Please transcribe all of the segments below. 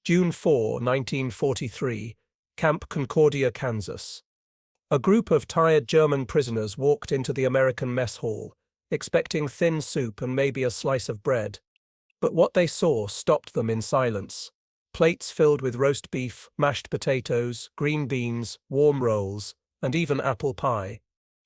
June 4, 1943, Camp Concordia, Kansas. A group of tired German prisoners walked into the American mess hall, expecting thin soup and maybe a slice of bread. But what they saw stopped them in silence. Plates filled with roast beef, mashed potatoes, green beans, warm rolls, and even apple pie.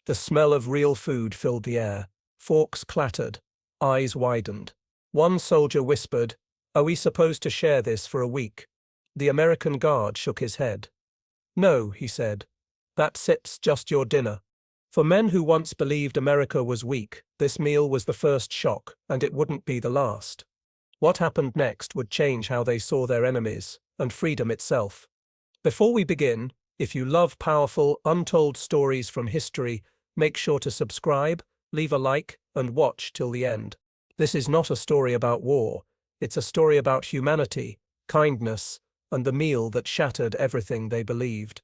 The smell of real food filled the air. Forks clattered. Eyes widened. One soldier whispered, "Are we supposed to share this for a week?" The American guard shook his head. "No," he said. "That's just your dinner." For men who once believed America was weak, this meal was the first shock, and it wouldn't be the last. What happened next would change how they saw their enemies, and freedom itself. Before we begin, if you love powerful, untold stories from history, make sure to subscribe, leave a like, and watch till the end. This is not a story about war, it's a story about humanity, kindness, and the meal that shattered everything they believed.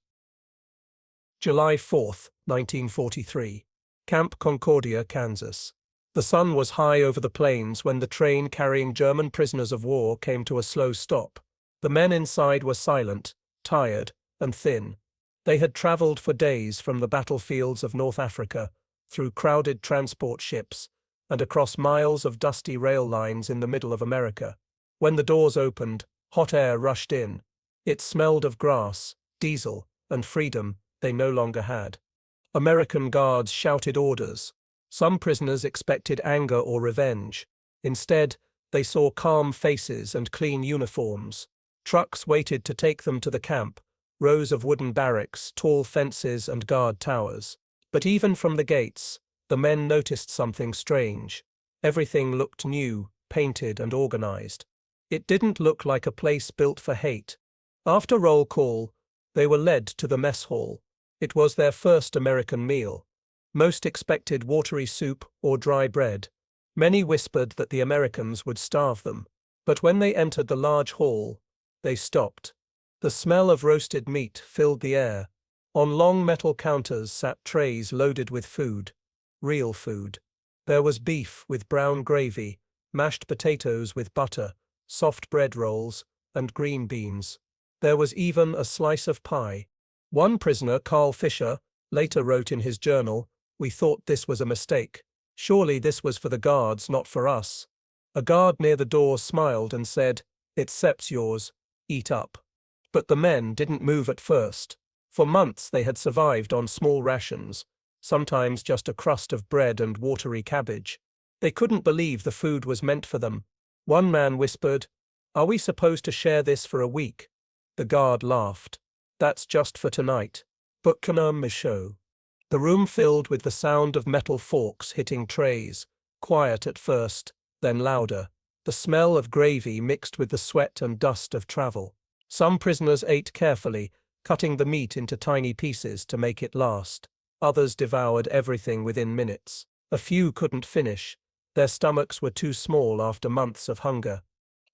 July 4, 1943. Camp Concordia, Kansas. The sun was high over the plains when the train carrying German prisoners of war came to a slow stop. The men inside were silent, tired, and thin. They had traveled for days from the battlefields of North Africa, through crowded transport ships, and across miles of dusty rail lines in the middle of America. When the doors opened, hot air rushed in. It smelled of grass, diesel, and freedom they no longer had. American guards shouted orders. Some prisoners expected anger or revenge. Instead, they saw calm faces and clean uniforms. Trucks waited to take them to the camp, rows of wooden barracks, tall fences, and guard towers. But even from the gates, the men noticed something strange. Everything looked new, painted, and organized. It didn't look like a place built for hate. After roll call, they were led to the mess hall. It was their first American meal. Most expected watery soup or dry bread. Many whispered that the Americans would starve them. But when they entered the large hall, they stopped. The smell of roasted meat filled the air. On long metal counters sat trays loaded with food. Real food. There was beef with brown gravy, mashed potatoes with butter, soft bread rolls, and green beans. There was even a slice of pie. One prisoner, Carl Fisher, later wrote in his journal, "We thought this was a mistake. Surely this was for the guards, not for us." A guard near the door smiled and said, "It's yours, eat up." But the men didn't move at first. For months they had survived on small rations, sometimes just a crust of bread and watery cabbage. They couldn't believe the food was meant for them. One man whispered, "Are we supposed to share this for a week?" The guard laughed. "That's just for tonight. But show." The room filled with the sound of metal forks hitting trays, quiet at first, then louder. The smell of gravy mixed with the sweat and dust of travel. Some prisoners ate carefully, cutting the meat into tiny pieces to make it last. Others devoured everything within minutes. A few couldn't finish. Their stomachs were too small after months of hunger.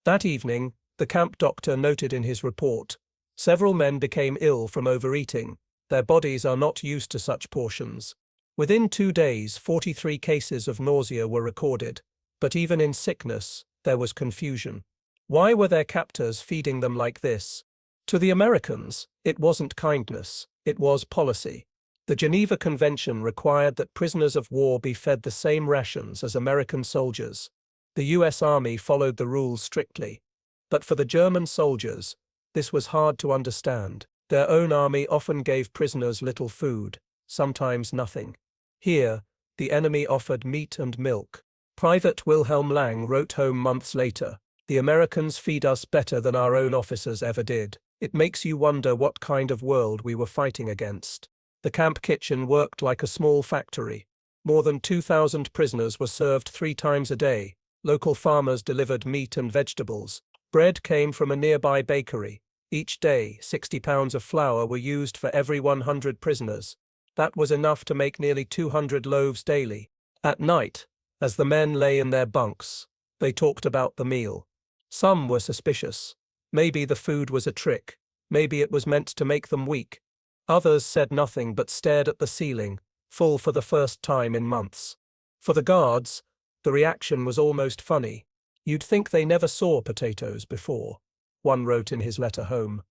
That evening, the camp doctor noted in his report, several men became ill from overeating. Their bodies are not used to such portions. Within 2 days, 43 cases of nausea were recorded, but even in sickness, there was confusion. Why were their captors feeding them like this? To the Americans, it wasn't kindness, it was policy. The Geneva Convention required that prisoners of war be fed the same rations as American soldiers. The US Army followed the rules strictly. But for the German soldiers, this was hard to understand. Their own army often gave prisoners little food, sometimes nothing. Here, the enemy offered meat and milk. Private Wilhelm Lang wrote home months later, "The Americans feed us better than our own officers ever did. It makes you wonder what kind of world we were fighting against." The camp kitchen worked like a small factory. More than 2,000 prisoners were served 3 times a day. Local farmers delivered meat and vegetables. Bread came from a nearby bakery. Each day, 60 pounds of flour were used for every 100 prisoners. That was enough to make nearly 200 loaves daily. At night, as the men lay in their bunks, they talked about the meal. Some were suspicious. Maybe the food was a trick. Maybe it was meant to make them weak. Others said nothing but stared at the ceiling, full for the first time in months. For the guards, the reaction was almost funny. You'd think they never saw potatoes before. one wrote in his letter home.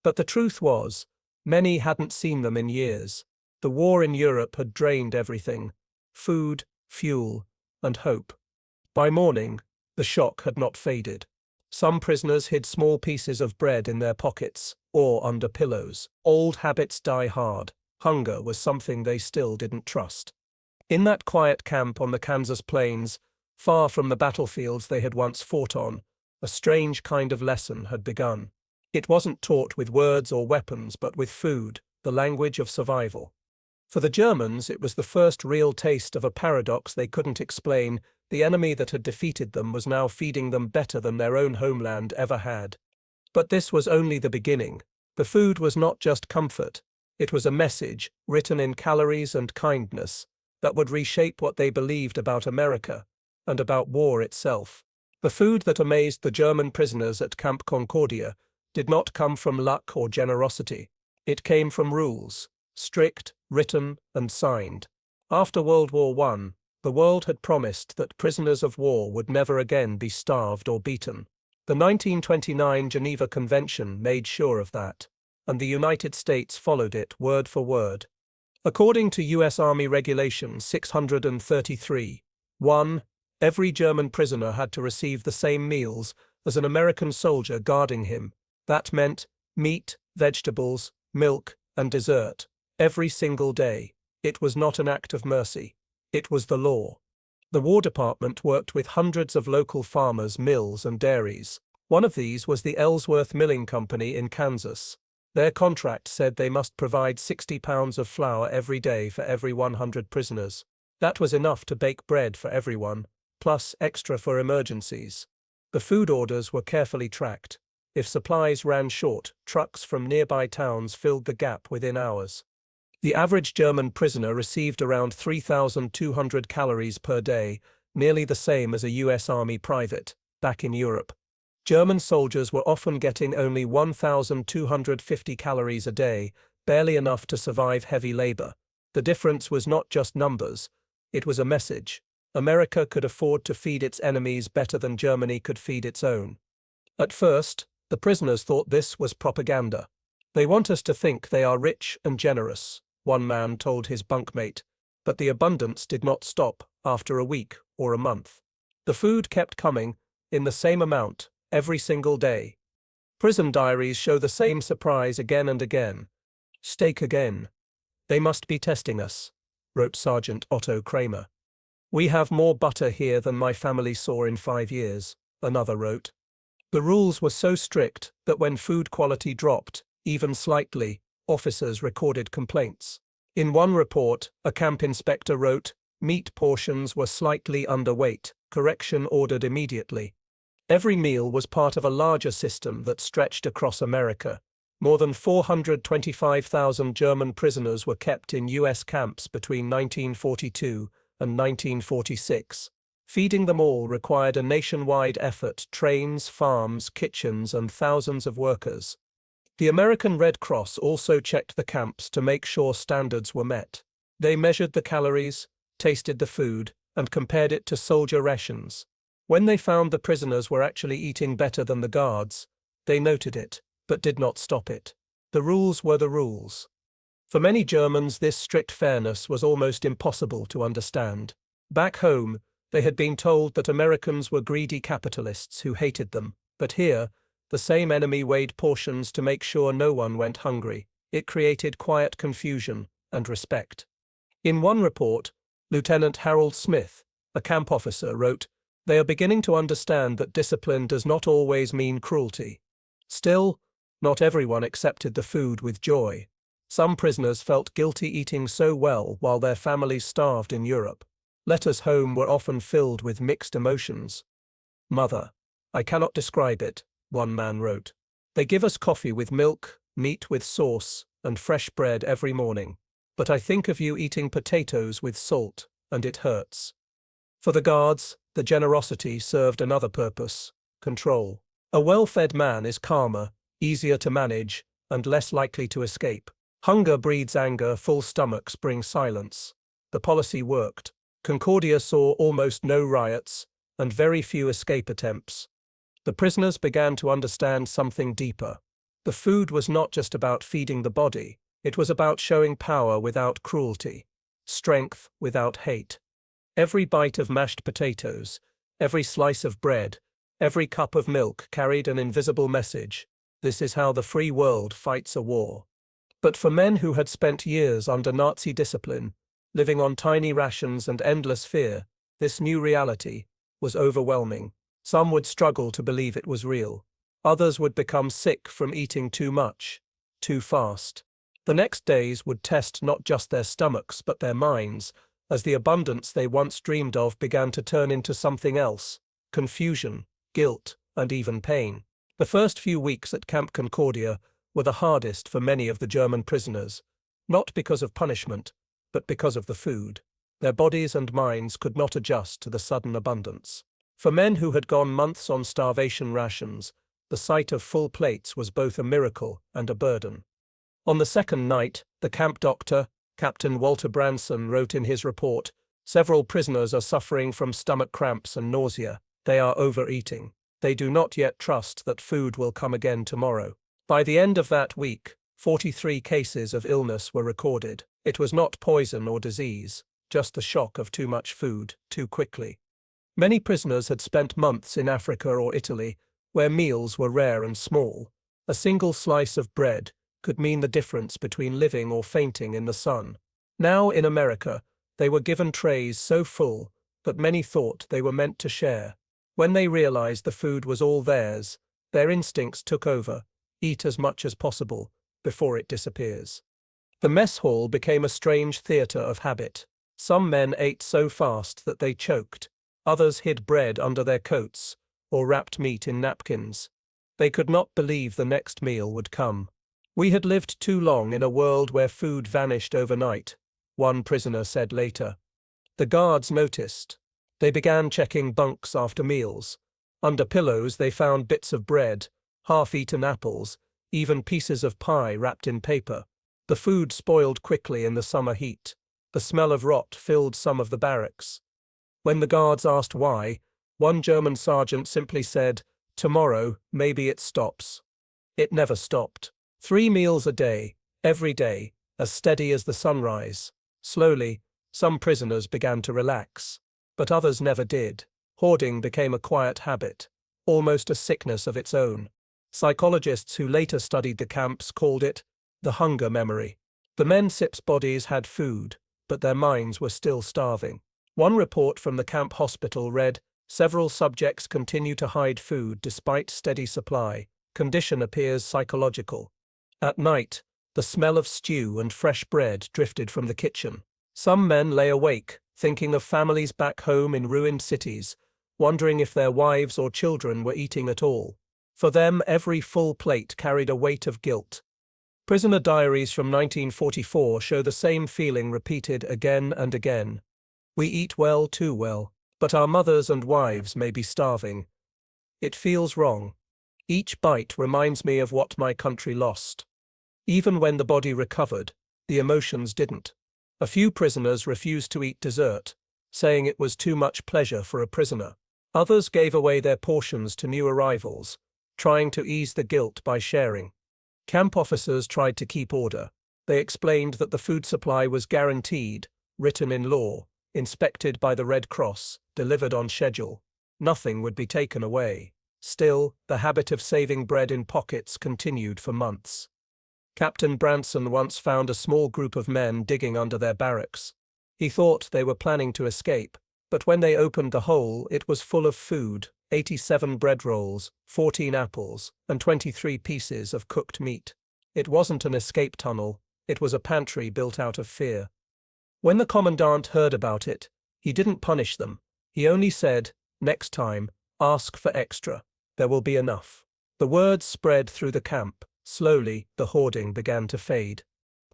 But the truth was, many hadn't seen them in years. The war in Europe had drained everything: food, fuel, and hope. By morning, the shock had not faded. Some prisoners hid small pieces of bread in their pockets or under pillows. Old habits die hard. Hunger was something they still didn't trust. In that quiet camp on the Kansas plains, far from the battlefields they had once fought on, a strange kind of lesson had begun. It wasn't taught with words or weapons, but with food, the language of survival. For the Germans, it was the first real taste of a paradox they couldn't explain. The enemy that had defeated them was now feeding them better than their own homeland ever had. But this was only the beginning. The food was not just comfort. It was a message, written in calories and kindness, that would reshape what they believed about America and about war itself. The food that amazed the German prisoners at Camp Concordia did not come from luck or generosity. It came from rules, strict, written, and signed. After World War I, the world had promised that prisoners of war would never again be starved or beaten. The 1929 Geneva Convention made sure of that, and the United States followed it word for word. According to U.S. Army Regulation 633, 1, every German prisoner had to receive the same meals as an American soldier guarding him. That meant meat, vegetables, milk, and dessert, every single day. It was not an act of mercy. It was the law. The War Department worked with hundreds of local farmers, mills, and dairies. One of these was the Ellsworth Milling Company in Kansas. Their contract said they must provide 60 pounds of flour every day for every 100 prisoners. That was enough to bake bread for everyone, plus extra for emergencies. The food orders were carefully tracked. If supplies ran short, trucks from nearby towns filled the gap within hours. The average German prisoner received around 3,200 calories per day, nearly the same as a U.S. Army private, back in Europe. German soldiers were often getting only 1,250 calories a day, barely enough to survive heavy labor. The difference was not just numbers, it was a message. America could afford to feed its enemies better than Germany could feed its own. At first, the prisoners thought this was propaganda. They want us to think they are rich and generous, one man told his bunkmate, but the abundance did not stop after a week or a month. The food kept coming, in the same amount, every single day. Prison diaries show the same surprise again and again. Steak again. They must be testing us, wrote Sergeant Otto Kramer. We have more butter here than my family saw in 5 years, another wrote. The rules were so strict that when food quality dropped, even slightly, officers recorded complaints. In one report, a camp inspector wrote, meat portions were slightly underweight, correction ordered immediately. Every meal was part of a larger system that stretched across America. More than 425,000 German prisoners were kept in U.S. camps between 1942 and 1946. Feeding them all required a nationwide effort: trains, farms, kitchens, and thousands of workers. The American Red Cross also checked the camps to make sure standards were met. They measured the calories, tasted the food, and compared it to soldier rations. When they found the prisoners were actually eating better than the guards, they noted it, but did not stop it. The rules were the rules. For many Germans, this strict fairness was almost impossible to understand. Back home, they had been told that Americans were greedy capitalists who hated them, but here, the same enemy weighed portions to make sure no one went hungry. It created quiet confusion and respect. In one report, Lieutenant Harold Smith, a camp officer, wrote, "They are beginning to understand that discipline does not always mean cruelty." Still, not everyone accepted the food with joy. Some prisoners felt guilty eating so well while their families starved in Europe. Letters home were often filled with mixed emotions. "Mother, I cannot describe it," one man wrote. "They give us coffee with milk, meat with sauce, and fresh bread every morning. But I think of you eating potatoes with salt, and it hurts." For the guards, the generosity served another purpose: control. A well-fed man is calmer, easier to manage, and less likely to escape. Hunger breeds anger, full stomachs bring silence. The policy worked. Concordia saw almost no riots, and very few escape attempts. The prisoners began to understand something deeper. The food was not just about feeding the body, it was about showing power without cruelty, strength without hate. Every bite of mashed potatoes, every slice of bread, every cup of milk carried an invisible message. This is how the free world fights a war. But for men who had spent years under Nazi discipline, living on tiny rations and endless fear, this new reality was overwhelming. Some would struggle to believe it was real. Others would become sick from eating too much, too fast. The next days would test not just their stomachs but their minds, as the abundance they once dreamed of began to turn into something else: confusion, guilt, and even pain. The first few weeks at Camp Concordia were the hardest for many of the German prisoners, not because of punishment, but because of the food. Their bodies and minds could not adjust to the sudden abundance. For men who had gone months on starvation rations, the sight of full plates was both a miracle and a burden. On the second night, the camp doctor, Captain Walter Branson, wrote in his report, "Several prisoners are suffering from stomach cramps and nausea. They are overeating. They do not yet trust that food will come again tomorrow." By the end of that week, 43 cases of illness were recorded. It was not poison or disease, just the shock of too much food, too quickly. Many prisoners had spent months in Africa or Italy, where meals were rare and small. A single slice of bread could mean the difference between living or fainting in the sun. Now in America, they were given trays so full that many thought they were meant to share. When they realized the food was all theirs, their instincts took over: eat as much as possible before it disappears. The mess hall became a strange theater of habit. Some men ate so fast that they choked. Others hid bread under their coats or wrapped meat in napkins. They could not believe the next meal would come. "We had lived too long in a world where food vanished overnight," one prisoner said later. The guards noticed. They began checking bunks after meals. Under pillows they found bits of bread, half-eaten apples, even pieces of pie wrapped in paper. The food spoiled quickly in the summer heat. The smell of rot filled some of the barracks. When the guards asked why, one German sergeant simply said, "Tomorrow, maybe it stops." It never stopped. 3 meals a day, every day, as steady as the sunrise. Slowly, some prisoners began to relax, but others never did. Hoarding became a quiet habit, almost a sickness of its own. Psychologists who later studied the camps called it the hunger memory. The men's bodies had food, but their minds were still starving. One report from the camp hospital read, "Several subjects continue to hide food despite steady supply. Condition appears psychological." At night, the smell of stew and fresh bread drifted from the kitchen. Some men lay awake, thinking of families back home in ruined cities, wondering if their wives or children were eating at all. For them, every full plate carried a weight of guilt. Prisoner diaries from 1944 show the same feeling repeated again and again. "We eat well, too well, but our mothers and wives may be starving. It feels wrong. Each bite reminds me of what my country lost." Even when the body recovered, the emotions didn't. A few prisoners refused to eat dessert, saying it was too much pleasure for a prisoner. Others gave away their portions to new arrivals, trying to ease the guilt by sharing. Camp officers tried to keep order. They explained that the food supply was guaranteed, written in law, inspected by the Red Cross, delivered on schedule. Nothing would be taken away. Still, the habit of saving bread in pockets continued for months. Captain Branson once found a small group of men digging under their barracks. He thought they were planning to escape, but when they opened the hole, it was full of food: 87 bread rolls, 14 apples, and 23 pieces of cooked meat. It wasn't an escape tunnel, it was a pantry built out of fear. When the commandant heard about it, he didn't punish them. He only said, "Next time, ask for extra. There will be enough." The word spread through the camp. Slowly, the hoarding began to fade.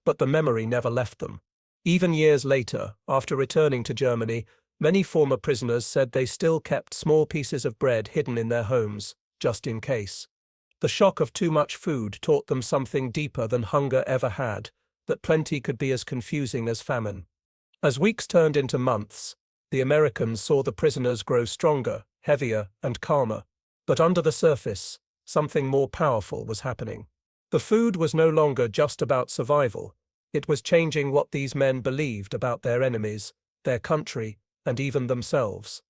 But the memory never left them. Even years later, after returning to Germany, many former prisoners said they still kept small pieces of bread hidden in their homes, just in case. The shock of too much food taught them something deeper than hunger ever had, that plenty could be as confusing as famine. As weeks turned into months, the Americans saw the prisoners grow stronger, heavier, and calmer. But under the surface, something more powerful was happening. The food was no longer just about survival. It was changing what these men believed about their enemies, their country, and even themselves.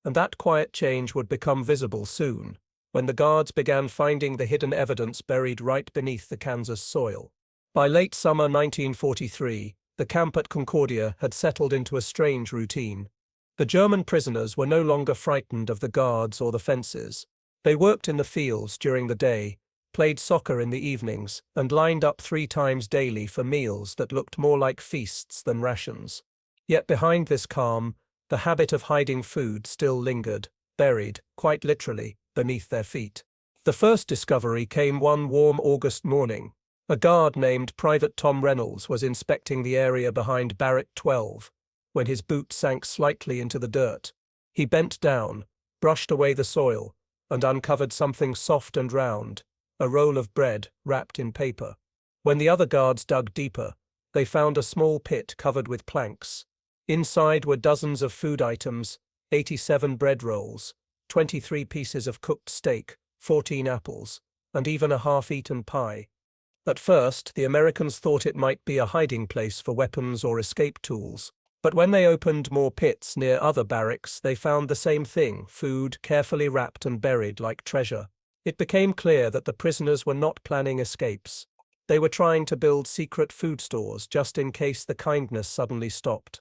And that quiet change would become visible soon, when the guards began finding the hidden evidence buried right beneath the Kansas soil. By late summer 1943, the camp at Concordia had settled into a strange routine. The German prisoners were no longer frightened of the guards or the fences. They worked in the fields during the day, played soccer in the evenings, and lined up 3 times daily for meals that looked more like feasts than rations. Yet behind this calm, the habit of hiding food still lingered, buried, quite literally, beneath their feet. The first discovery came one warm August morning. A guard named Private Tom Reynolds was inspecting the area behind Barrack 12, when his boot sank slightly into the dirt. He bent down, brushed away the soil, and uncovered something soft and round, a roll of bread wrapped in paper. When the other guards dug deeper, they found a small pit covered with planks. Inside were dozens of food items, 87 bread rolls, 23 pieces of cooked steak, 14 apples, and even a half-eaten pie. At first, the Americans thought it might be a hiding place for weapons or escape tools. But when they opened more pits near other barracks, they found the same thing, food carefully wrapped and buried like treasure. It became clear that the prisoners were not planning escapes. They were trying to build secret food stores just in case the kindness suddenly stopped.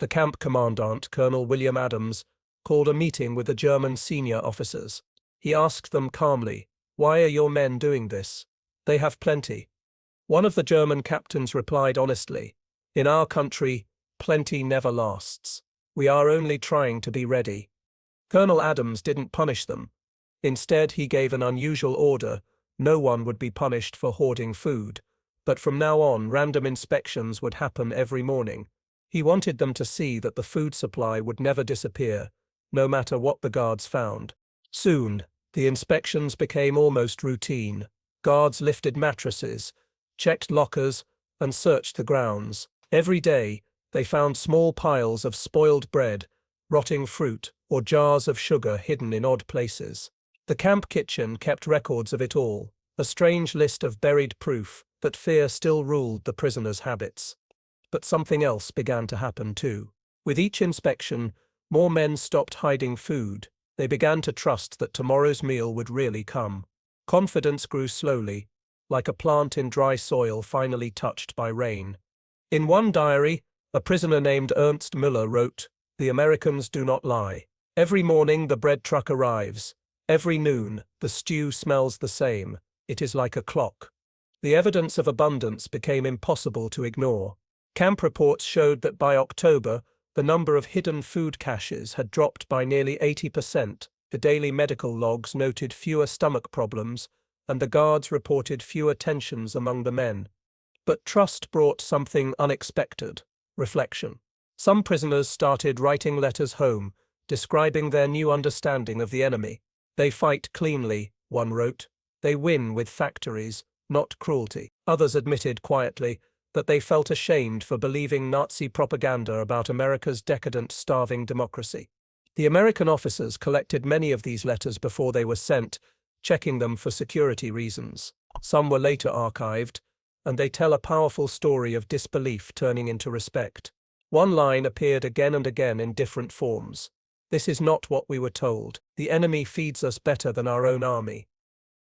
The camp commandant, Colonel William Adams, called a meeting with the German senior officers. He asked them calmly, "Why are your men doing this? They have plenty." One of the German captains replied honestly, "In our country, plenty never lasts. We are only trying to be ready." Colonel Adams didn't punish them. Instead, he gave an unusual order: no one would be punished for hoarding food, but from now on, random inspections would happen every morning. He wanted them to see that the food supply would never disappear, no matter what the guards found. Soon, the inspections became almost routine. Guards lifted mattresses, checked lockers, and searched the grounds. Every day, they found small piles of spoiled bread, rotting fruit, or jars of sugar hidden in odd places. The camp kitchen kept records of it all, a strange list of buried proof that fear still ruled the prisoners' habits. But something else began to happen too. With each inspection, more men stopped hiding food. They began to trust that tomorrow's meal would really come. Confidence grew slowly, like a plant in dry soil finally touched by rain. In one diary, a prisoner named Ernst Müller wrote, "The Americans do not lie. Every morning the bread truck arrives. Every noon, the stew smells the same. It is like a clock." The evidence of abundance became impossible to ignore. Camp reports showed that by October, the number of hidden food caches had dropped by nearly 80%. The daily medical logs noted fewer stomach problems, and the guards reported fewer tensions among the men. But trust brought something unexpected: reflection. Some prisoners started writing letters home, describing their new understanding of the enemy. "They fight cleanly," one wrote. "They win with factories, not cruelty." Others admitted quietly that they felt ashamed for believing Nazi propaganda about America's decadent, starving democracy. The American officers collected many of these letters before they were sent, checking them for security reasons. Some were later archived, and they tell a powerful story of disbelief turning into respect. One line appeared again and again in different forms. "This is not what we were told. The enemy feeds us better than our own army."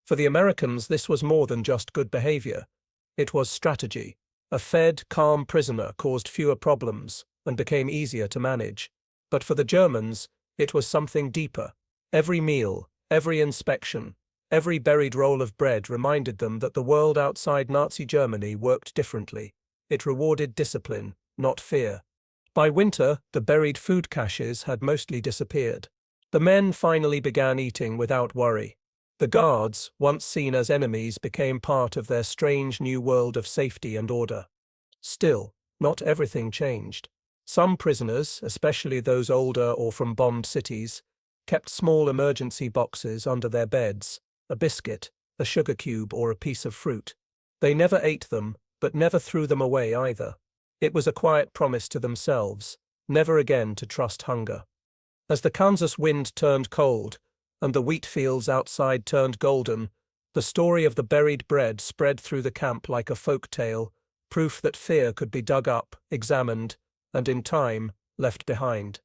For the Americans, this was more than just good behavior. It was strategy. A fed, calm prisoner caused fewer problems and became easier to manage. But for the Germans, it was something deeper. Every meal, every inspection, every buried roll of bread reminded them that the world outside Nazi Germany worked differently. It rewarded discipline, not fear. By winter, the buried food caches had mostly disappeared. The men finally began eating without worry. The guards, once seen as enemies, became part of their strange new world of safety and order. Still, not everything changed. Some prisoners, especially those older or from bombed cities, kept small emergency boxes under their beds: a biscuit, a sugar cube, or a piece of fruit. They never ate them, but never threw them away either. It was a quiet promise to themselves, never again to trust hunger. As the Kansas wind turned cold, and the wheat fields outside turned golden, the story of the buried bread spread through the camp like a folk tale, proof that fear could be dug up, examined, and in time, left behind.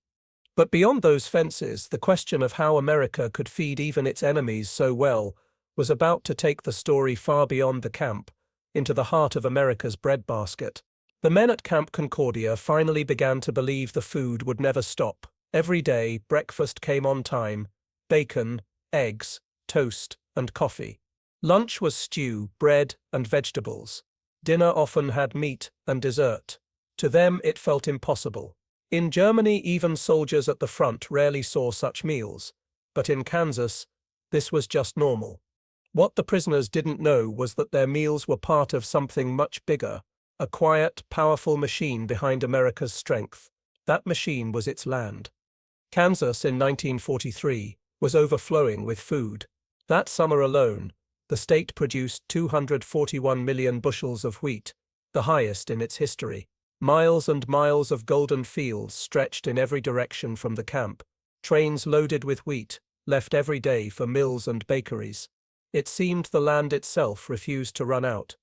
But beyond those fences, the question of how America could feed even its enemies so well was about to take the story far beyond the camp, into the heart of America's breadbasket. The men at Camp Concordia finally began to believe the food would never stop. Every day, breakfast came on time: bacon, eggs, toast, and coffee. Lunch was stew, bread, and vegetables. Dinner often had meat and dessert. To them, it felt impossible. In Germany, even soldiers at the front rarely saw such meals, but in Kansas, this was just normal. What the prisoners didn't know was that their meals were part of something much bigger, a quiet, powerful machine behind America's strength. That machine was its land. Kansas in 1943 was overflowing with food. That summer alone, the state produced 241 million bushels of wheat, the highest in its history. Miles and miles of golden fields stretched in every direction from the camp, trains loaded with wheat, left every day for mills and bakeries. It seemed the land itself refused to run out.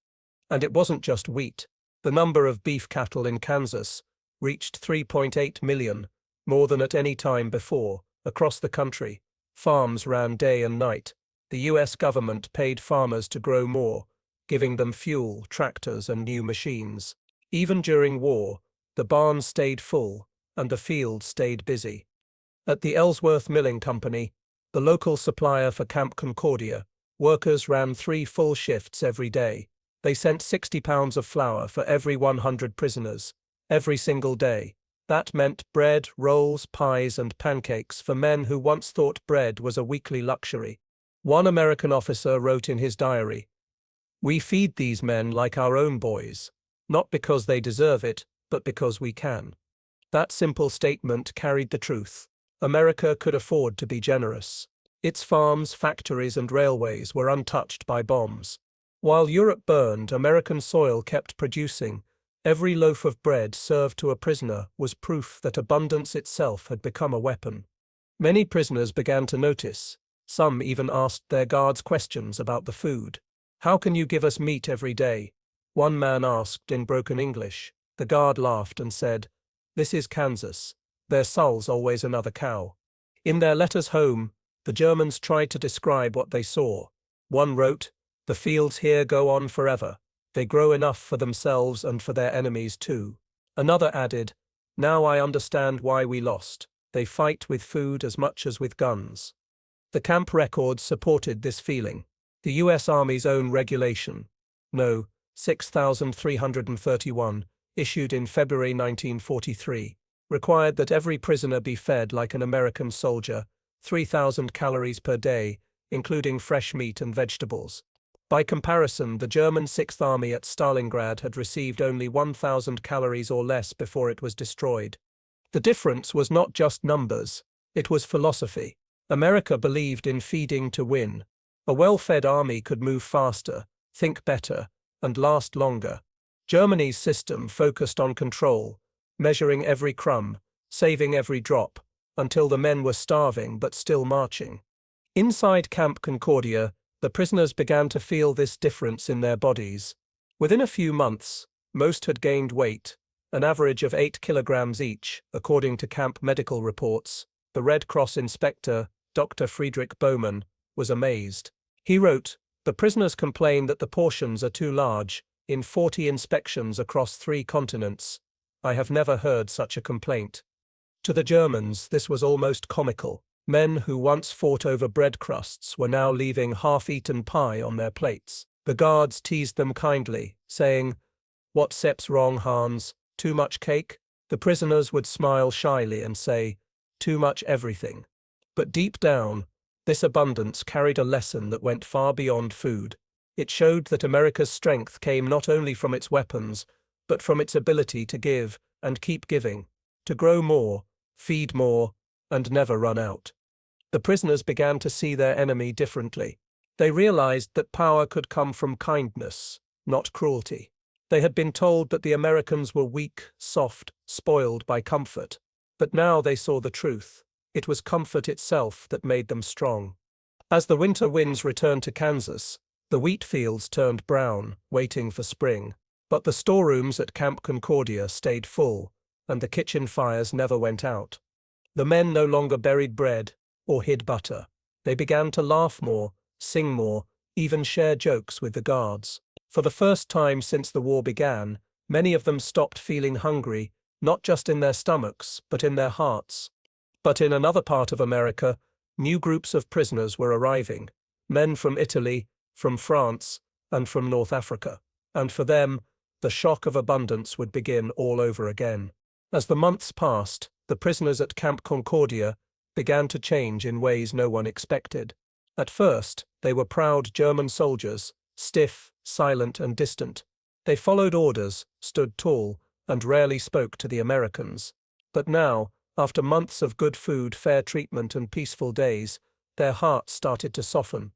And it wasn't just wheat. The number of beef cattle in Kansas reached 3.8 million, more than at any time before, across the country. Farms ran day and night. The U.S. government paid farmers to grow more, giving them fuel, tractors, and new machines. Even during war, the barns stayed full, and the fields stayed busy. At the Ellsworth Milling Company, the local supplier for Camp Concordia, workers ran 3 full shifts every day. They sent 60 pounds of flour for every 100 prisoners, every single day. That meant bread, rolls, pies, and pancakes for men who once thought bread was a weekly luxury. One American officer wrote in his diary, "We feed these men like our own boys, not because they deserve it, but because we can." That simple statement carried the truth. America could afford to be generous. Its farms, factories, and railways were untouched by bombs. While Europe burned, American soil kept producing. Every loaf of bread served to a prisoner was proof that abundance itself had become a weapon. Many prisoners began to notice. Some even asked their guards questions about the food. "How can you give us meat every day?" One man asked in broken English. The guard laughed and said, "This is Kansas. Their soul's always another cow." In their letters home, the Germans tried to describe what they saw. One wrote, "The fields here go on forever. They grow enough for themselves and for their enemies too." Another added, "Now I understand why we lost. They fight with food as much as with guns." The camp records supported this feeling. The U.S. Army's own regulation, No. 6331, issued in February 1943, required that every prisoner be fed like an American soldier, 3,000 calories per day, including fresh meat and vegetables. By comparison, the German Sixth Army at Stalingrad had received only 1,000 calories or less before it was destroyed. The difference was not just numbers, it was philosophy. America believed in feeding to win. A well-fed army could move faster, think better, and last longer. Germany's system focused on control, measuring every crumb, saving every drop, until the men were starving but still marching. Inside Camp Concordia, the prisoners began to feel this difference in their bodies. Within a few months, most had gained weight, an average of 8 kilograms each, according to camp medical reports. The Red Cross inspector, Dr. Friedrich Bowman, was amazed. He wrote, "The prisoners complain that the portions are too large. In 40 inspections across 3 continents, I have never heard such a complaint." To the Germans, this was almost comical. Men who once fought over bread crusts were now leaving half-eaten pie on their plates. The guards teased them kindly, saying, "What sep's wrong, Hans? Too much cake?" The prisoners would smile shyly and say, "Too much everything." But deep down, this abundance carried a lesson that went far beyond food. It showed that America's strength came not only from its weapons, but from its ability to give and keep giving, to grow more, feed more, and never run out. The prisoners began to see their enemy differently. They realized that power could come from kindness, not cruelty. They had been told that the Americans were weak, soft, spoiled by comfort. But now they saw the truth. It was comfort itself that made them strong. As the winter winds returned to Kansas, the wheat fields turned brown, waiting for spring. But the storerooms at Camp Concordia stayed full, and the kitchen fires never went out. The men no longer buried bread or hid butter. They began to laugh more, sing more, even share jokes with the guards. For the first time since the war began, many of them stopped feeling hungry, not just in their stomachs, but in their hearts. But in another part of America, new groups of prisoners were arriving, men from Italy, from France, and from North Africa. And for them, the shock of abundance would begin all over again. As the months passed, the prisoners at Camp Concordia began to change in ways no one expected. At first, they were proud German soldiers, stiff, silent, and distant. They followed orders, stood tall, and rarely spoke to the Americans. But now, after months of good food, fair treatment, and peaceful days, their hearts started to soften.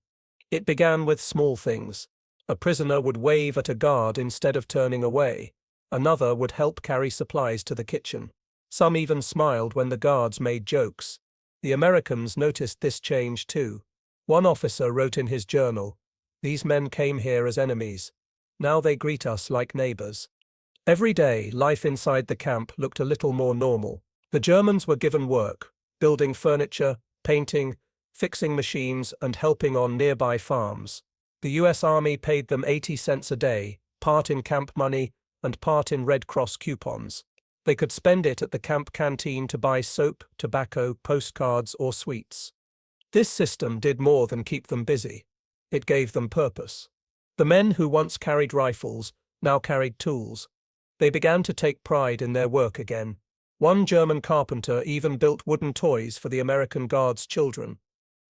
It began with small things. A prisoner would wave at a guard instead of turning away. Another would help carry supplies to the kitchen. Some even smiled when the guards made jokes. The Americans noticed this change too. One officer wrote in his journal, "These men came here as enemies. Now they greet us like neighbors." Every day, life inside the camp looked a little more normal. The Germans were given work, building furniture, painting, fixing machines, and helping on nearby farms. The US Army paid them 80 cents a day, part in camp money and part in Red Cross coupons. They could spend it at the camp canteen to buy soap, tobacco, postcards, or sweets. This system did more than keep them busy. It gave them purpose. The men who once carried rifles now carried tools. They began to take pride in their work again. One German carpenter even built wooden toys for the American Guards' children.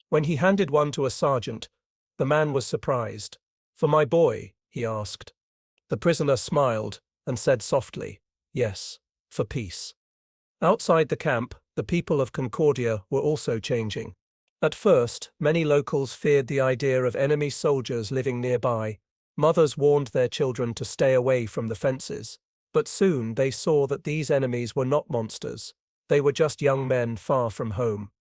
When he handed one to a sergeant, the man was surprised. "For my boy?" he asked. The prisoner smiled and said softly, "Yes, for peace." Outside the camp, the people of Concordia were also changing. At first, many locals feared the idea of enemy soldiers living nearby. Mothers warned their children to stay away from the fences. But soon they saw that these enemies were not monsters. They were just young men far from home.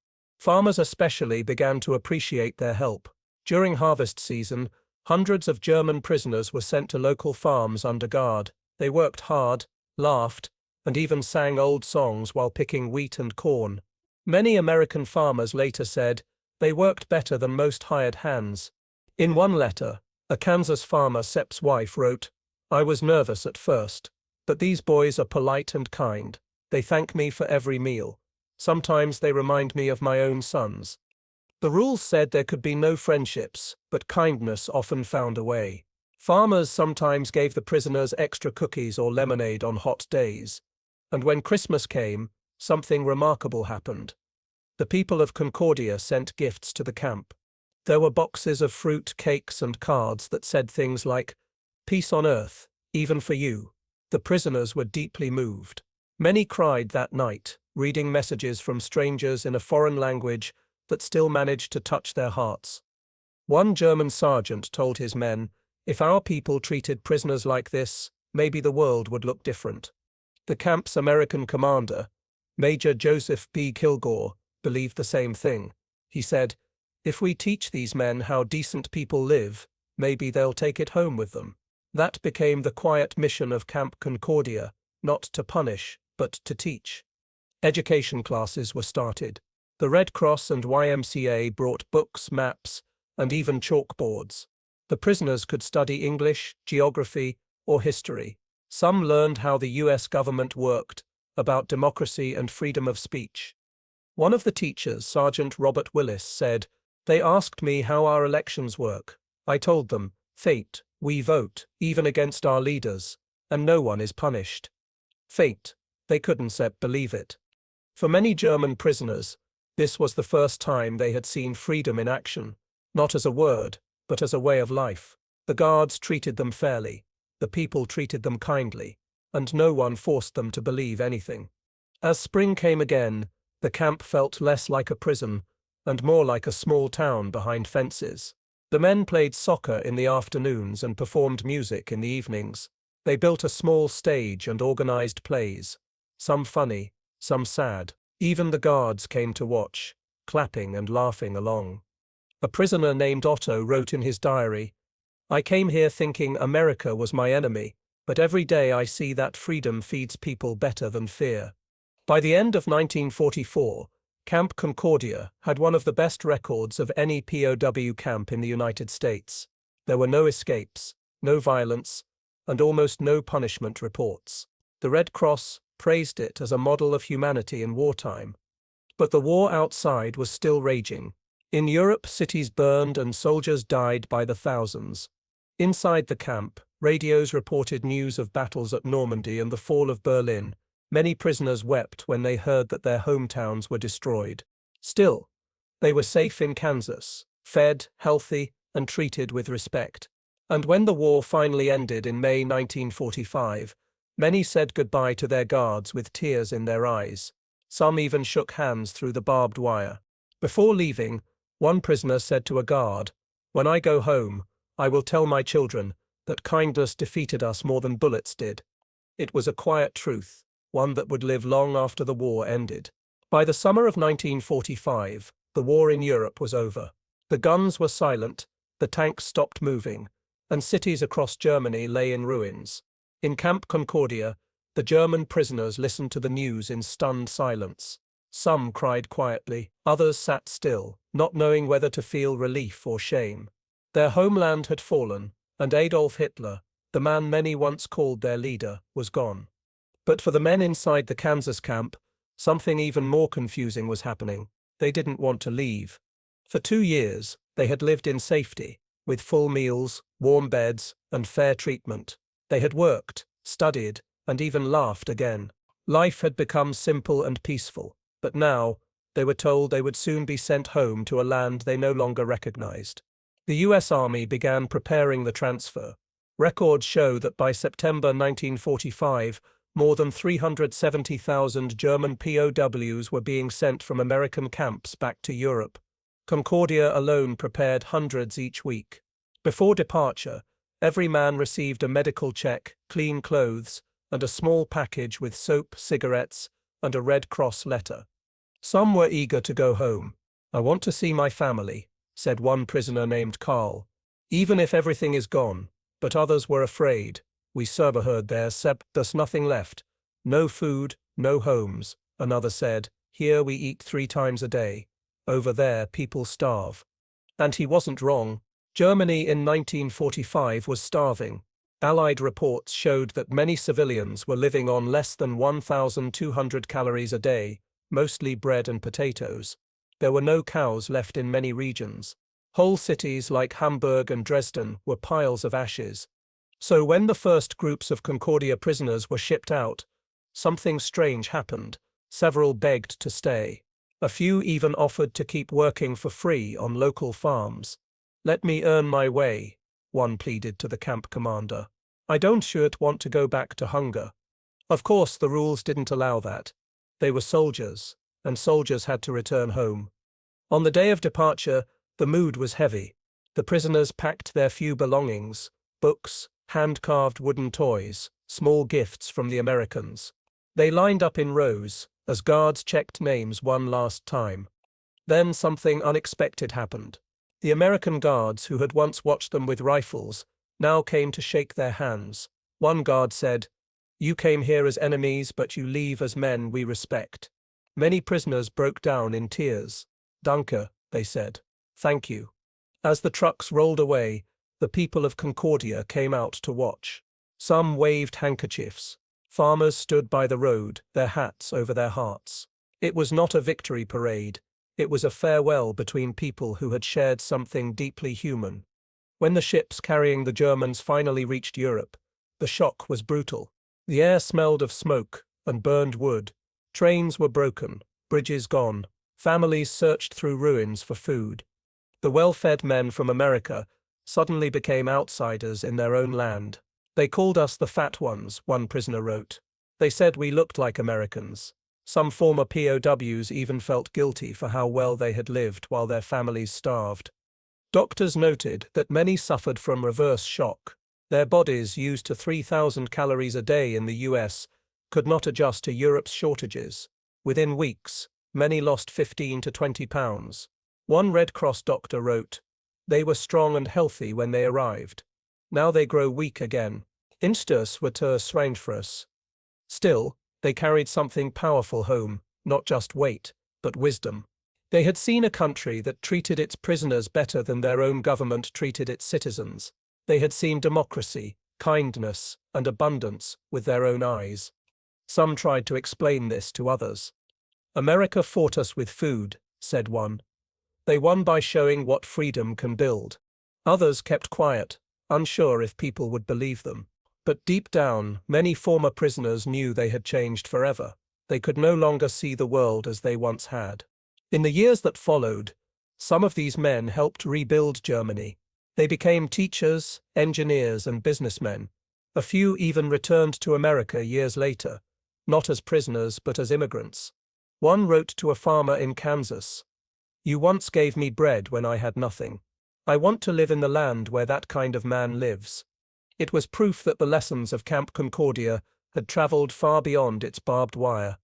Farmers especially began to appreciate their help. During harvest season, hundreds of German prisoners were sent to local farms under guard. They worked hard, laughed, and even sang old songs while picking wheat and corn. Many American farmers later said they worked better than most hired hands. In one letter, a Kansas farmer, Sepp's wife, wrote, "I was nervous at first, but these boys are polite and kind. They thank me for every meal. Sometimes they remind me of my own sons." The rules said there could be no friendships, but kindness often found a way. Farmers sometimes gave the prisoners extra cookies or lemonade on hot days. And when Christmas came, something remarkable happened. The people of Concordia sent gifts to the camp. There were boxes of fruit, cakes, and cards that said things like, "Peace on earth, even for you." The prisoners were deeply moved. Many cried that night, reading messages from strangers in a foreign language that still managed to touch their hearts. One German sergeant told his men, "If our people treated prisoners like this, maybe the world would look different." The camp's American commander, Major Joseph B. Kilgore, believed the same thing. He said, "If we teach these men how decent people live, maybe they'll take it home with them." That became the quiet mission of Camp Concordia, not to punish, but to teach. Education classes were started. The Red Cross and YMCA brought books, maps, and even chalkboards. The prisoners could study English, geography, or history. Some learned how the US government worked, about democracy and freedom of speech. One of the teachers, Sergeant Robert Willis, said, "They asked me how our elections work. I told them, fate, we vote, even against our leaders, and no one is punished." Fate. They couldn't believe it. For many German prisoners, this was the first time they had seen freedom in action, not as a word, but as a way of life. The guards treated them fairly, the people treated them kindly, and no one forced them to believe anything. As spring came again, the camp felt less like a prison and more like a small town behind fences. The men played soccer in the afternoons and performed music in the evenings. They built a small stage and organized plays, some funny, some sad. Even the guards came to watch, clapping and laughing along. A prisoner named Otto wrote in his diary, "I came here thinking America was my enemy, but every day I see that freedom feeds people better than fear." By the end of 1944, Camp Concordia had one of the best records of any POW camp in the United States. There were no escapes, no violence, and almost no punishment reports. The Red Cross praised it as a model of humanity in wartime. But the war outside was still raging. In Europe, cities burned and soldiers died by the thousands. Inside the camp, radios reported news of battles at Normandy and the fall of Berlin. Many prisoners wept when they heard that their hometowns were destroyed. Still, they were safe in Kansas, fed, healthy, and treated with respect. And when the war finally ended in May 1945, many said goodbye to their guards with tears in their eyes. Some even shook hands through the barbed wire. Before leaving, one prisoner said to a guard, "When I go home, I will tell my children that kindness defeated us more than bullets did." It was a quiet truth, one that would live long after the war ended. By the summer of 1945, the war in Europe was over. The guns were silent, the tanks stopped moving, and cities across Germany lay in ruins. In Camp Concordia, the German prisoners listened to the news in stunned silence. Some cried quietly, others sat still, not knowing whether to feel relief or shame. Their homeland had fallen, and Adolf Hitler, the man many once called their leader, was gone. But for the men inside the Kansas camp, something even more confusing was happening. They didn't want to leave. For 2 years, they had lived in safety, with full meals, warm beds, and fair treatment. They had worked, studied, and even laughed again. Life had become simple and peaceful, but now, they were told they would soon be sent home to a land they no longer recognized. The US Army began preparing the transfer. Records show that by September 1945, more than 370,000 German POWs were being sent from American camps back to Europe. Concordia alone prepared hundreds each week. Before departure, every man received a medical check, clean clothes, and a small package with soap, cigarettes, and a Red Cross letter. Some were eager to go home. "I want to see my family," said one prisoner named Carl, "even if everything is gone." But others were afraid. "We heard there's thus nothing left. No food, no homes," another said. "Here we eat 3 times a day. Over there people starve." And he wasn't wrong. Germany in 1945 was starving. Allied reports showed that many civilians were living on less than 1,200 calories a day, mostly bread and potatoes. There were no cows left in many regions. Whole cities like Hamburg and Dresden were piles of ashes. So when the first groups of Concordia prisoners were shipped out, something strange happened. Several begged to stay. A few even offered to keep working for free on local farms. "Let me earn my way," one pleaded to the camp commander. "I don't want to go back to hunger." Of course, the rules didn't allow that. They were soldiers, and soldiers had to return home. On the day of departure, the mood was heavy. The prisoners packed their few belongings, books, hand-carved wooden toys, small gifts from the Americans. They lined up in rows, as guards checked names one last time. Then something unexpected happened. The American guards, who had once watched them with rifles, now came to shake their hands. One guard said, "You came here as enemies, but you leave as men we respect." Many prisoners broke down in tears. "Danke," they said. "Thank you." As the trucks rolled away, the people of Concordia came out to watch. Some waved handkerchiefs. Farmers stood by the road, their hats over their hearts. It was not a victory parade. It was a farewell between people who had shared something deeply human. When the ships carrying the Germans finally reached Europe, the shock was brutal. The air smelled of smoke and burned wood. Trains were broken, bridges gone. Families searched through ruins for food. The well-fed men from America suddenly became outsiders in their own land. "They called us the fat ones," one prisoner wrote. "They said we looked like Americans." Some former POWs even felt guilty for how well they had lived while their families starved. Doctors noted that many suffered from reverse shock. Their bodies, used to 3,000 calories a day in the US, could not adjust to Europe's shortages. Within weeks, many lost 15 to 20 pounds. One Red Cross doctor wrote, "They were strong and healthy when they arrived. Now they grow weak again. Instus water Schweinfrus." Still, they carried something powerful home, not just weight, but wisdom. They had seen a country that treated its prisoners better than their own government treated its citizens. They had seen democracy, kindness, and abundance with their own eyes. Some tried to explain this to others. "America fought us with food," said one. "They won by showing what freedom can build." Others kept quiet, unsure if people would believe them. But deep down, many former prisoners knew they had changed forever. They could no longer see the world as they once had. In the years that followed, some of these men helped rebuild Germany. They became teachers, engineers, and businessmen. A few even returned to America years later, not as prisoners but as immigrants. One wrote to a farmer in Kansas, "You once gave me bread when I had nothing. I want to live in the land where that kind of man lives." It was proof that the lessons of Camp Concordia had traveled far beyond its barbed wire.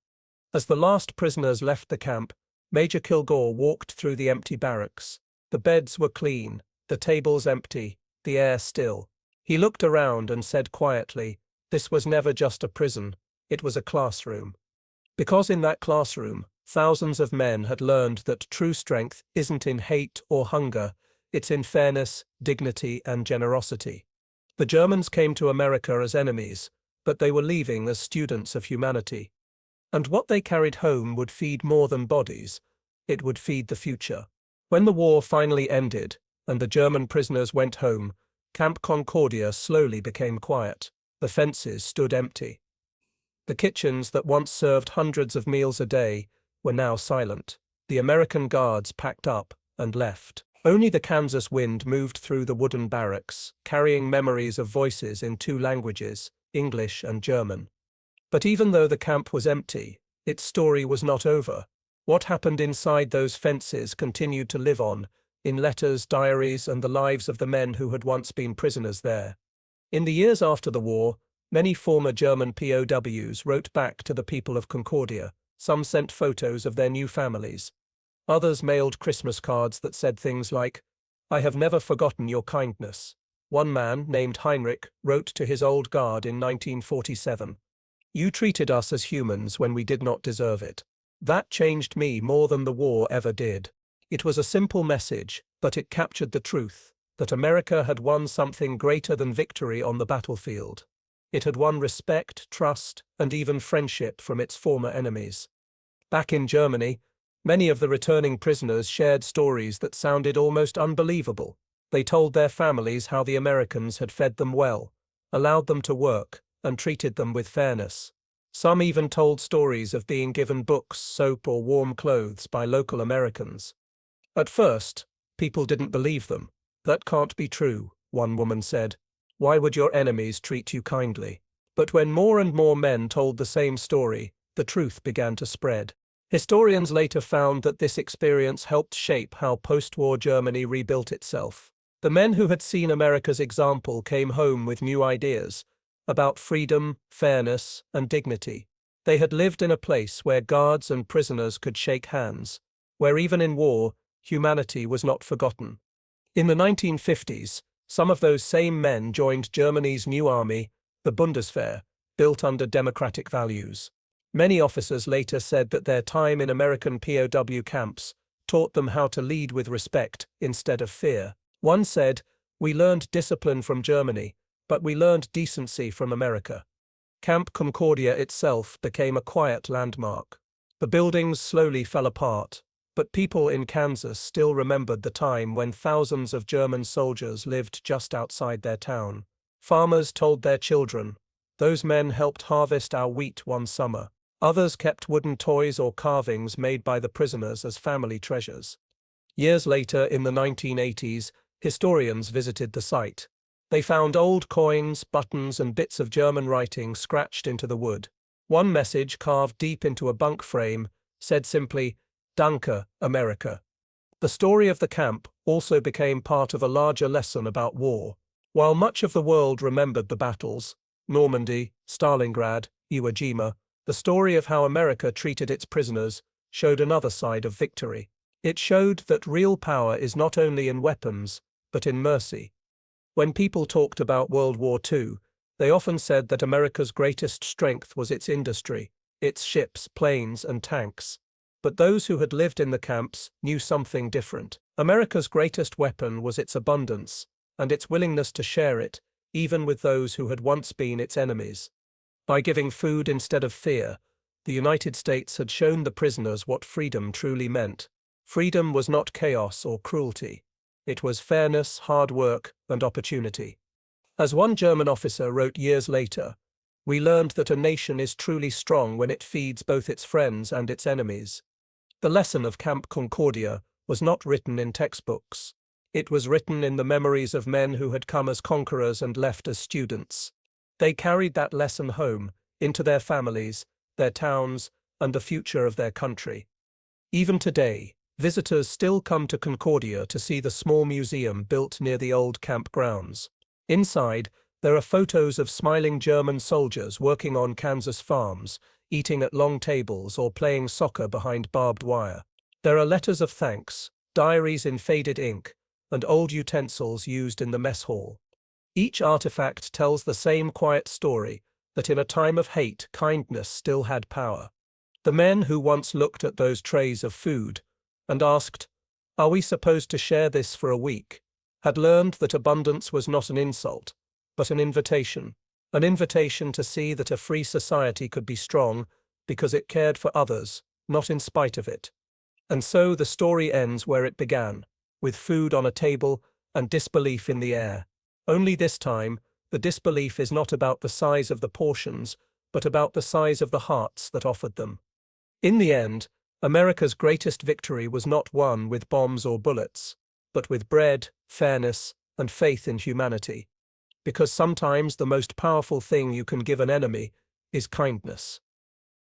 As the last prisoners left the camp, Major Kilgore walked through the empty barracks. The beds were clean, the tables empty, the air still. He looked around and said quietly, "This was never just a prison, it was a classroom." Because in that classroom, thousands of men had learned that true strength isn't in hate or hunger, it's in fairness, dignity, and generosity. The Germans came to America as enemies, but they were leaving as students of humanity. And what they carried home would feed more than bodies, it would feed the future. When the war finally ended, and the German prisoners went home, Camp Concordia slowly became quiet. The fences stood empty. The kitchens that once served hundreds of meals a day were now silent. The American guards packed up and left. Only the Kansas wind moved through the wooden barracks, carrying memories of voices in two languages, English and German. But even though the camp was empty, its story was not over. What happened inside those fences continued to live on, in letters, diaries, and the lives of the men who had once been prisoners there. In the years after the war, many former German POWs wrote back to the people of Concordia. Some sent photos of their new families. Others mailed Christmas cards that said things like, "I have never forgotten your kindness." One man, named Heinrich, wrote to his old guard in 1947, "You treated us as humans when we did not deserve it. That changed me more than the war ever did." It was a simple message, but it captured the truth, that America had won something greater than victory on the battlefield. It had won respect, trust, and even friendship from its former enemies. Back in Germany, many of the returning prisoners shared stories that sounded almost unbelievable. They told their families how the Americans had fed them well, allowed them to work, and treated them with fairness. Some even told stories of being given books, soap, or warm clothes by local Americans. At first, people didn't believe them. "That can't be true," one woman said. "Why would your enemies treat you kindly?" But when more and more men told the same story, the truth began to spread. Historians later found that this experience helped shape how post-war Germany rebuilt itself. The men who had seen America's example came home with new ideas about freedom, fairness, and dignity. They had lived in a place where guards and prisoners could shake hands, where even in war, humanity was not forgotten. In the 1950s, some of those same men joined Germany's new army, the Bundeswehr, built under democratic values. Many officers later said that their time in American POW camps taught them how to lead with respect instead of fear. One said, "We learned discipline from Germany, but we learned decency from America." Camp Concordia itself became a quiet landmark. The buildings slowly fell apart, but people in Kansas still remembered the time when thousands of German soldiers lived just outside their town. Farmers told their children, "Those men helped harvest our wheat one summer." Others kept wooden toys or carvings made by the prisoners as family treasures. Years later, in the 1980s, historians visited the site. They found old coins, buttons, and bits of German writing scratched into the wood. One message, carved deep into a bunk frame, said simply, "Danke, America." The story of the camp also became part of a larger lesson about war. While much of the world remembered the battles, Normandy, Stalingrad, Iwo Jima, the story of how America treated its prisoners showed another side of victory. It showed that real power is not only in weapons, but in mercy. When people talked about World War II, they often said that America's greatest strength was its industry, its ships, planes, and tanks. But those who had lived in the camps knew something different. America's greatest weapon was its abundance, and its willingness to share it, even with those who had once been its enemies. By giving food instead of fear, the United States had shown the prisoners what freedom truly meant. Freedom was not chaos or cruelty. It was fairness, hard work, and opportunity. As one German officer wrote years later, we learned that a nation is truly strong when it feeds both its friends and its enemies. The lesson of Camp Concordia was not written in textbooks. It was written in the memories of men who had come as conquerors and left as students. They carried that lesson home, into their families, their towns, and the future of their country. Even today, visitors still come to Concordia to see the small museum built near the old camp grounds. Inside, there are photos of smiling German soldiers working on Kansas farms, eating at long tables or playing soccer behind barbed wire. There are letters of thanks, diaries in faded ink, and old utensils used in the mess hall. Each artifact tells the same quiet story, that in a time of hate, kindness still had power. The men who once looked at those trays of food and asked, "Are we supposed to share this for a week?" had learned that abundance was not an insult, but an invitation to see that a free society could be strong because it cared for others, not in spite of it. And so the story ends where it began, with food on a table and disbelief in the air. Only this time, the disbelief is not about the size of the portions, but about the size of the hearts that offered them. In the end, America's greatest victory was not won with bombs or bullets, but with bread, fairness, and faith in humanity. Because sometimes the most powerful thing you can give an enemy is kindness.